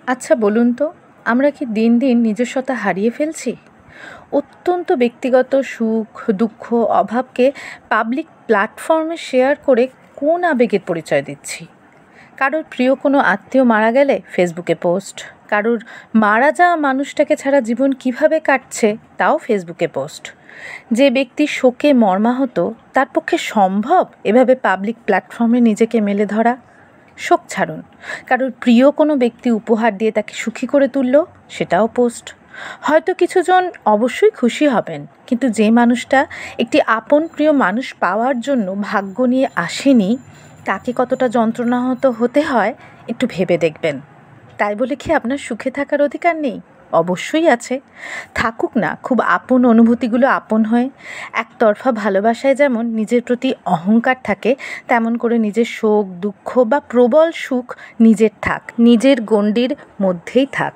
আচ্ছা বলুন তো, আমরা কি দিন দিন নিজস্বতা হারিয়ে ফেলছি? অত্যন্ত ব্যক্তিগত সুখ, দুঃখ, অভাবকে পাবলিক প্ল্যাটফর্মে শেয়ার করে কোন আবেগের পরিচয় দিচ্ছি? কারোর প্রিয় কোনো আত্মীয় মারা গেলে ফেসবুকে পোস্ট, কারোর মারা যাওয়া মানুষটাকে ছাড়া জীবন কিভাবে কাটছে তাও ফেসবুকে পোস্ট। যে ব্যক্তি শোকে মর্মাহত, তার পক্ষে সম্ভব এভাবে পাবলিক প্ল্যাটফর্মে নিজেকে মেলে ধরা? শোক ছাড়ুন, কারোর প্রিয় কোনো ব্যক্তি উপহার দিয়ে তাকে সুখী করে তুলল, সেটাও পোস্ট। হয়তো কিছুজন অবশ্যই খুশি হবেন, কিন্তু যে মানুষটা একটি আপন প্রিয় মানুষ পাওয়ার জন্য ভাগ্য নিয়ে আসেনি, তাকে কতটা যন্ত্রণাহত হতে হয় একটু ভেবে দেখবেন। তাই বলে কি আপনার সুখে থাকার অধিকার নেই? অবশ্যই আছে। থাকুক না খুব আপন অনুভূতিগুলো আপন হয়ে। একতরফা ভালোবাসায় যেমন নিজের প্রতি অহংকার থাকে, তেমন করে নিজের শোক, দুঃখ বা প্রবল সুখ নিজের থাক, নিজের গণ্ডির মধ্যেই থাক।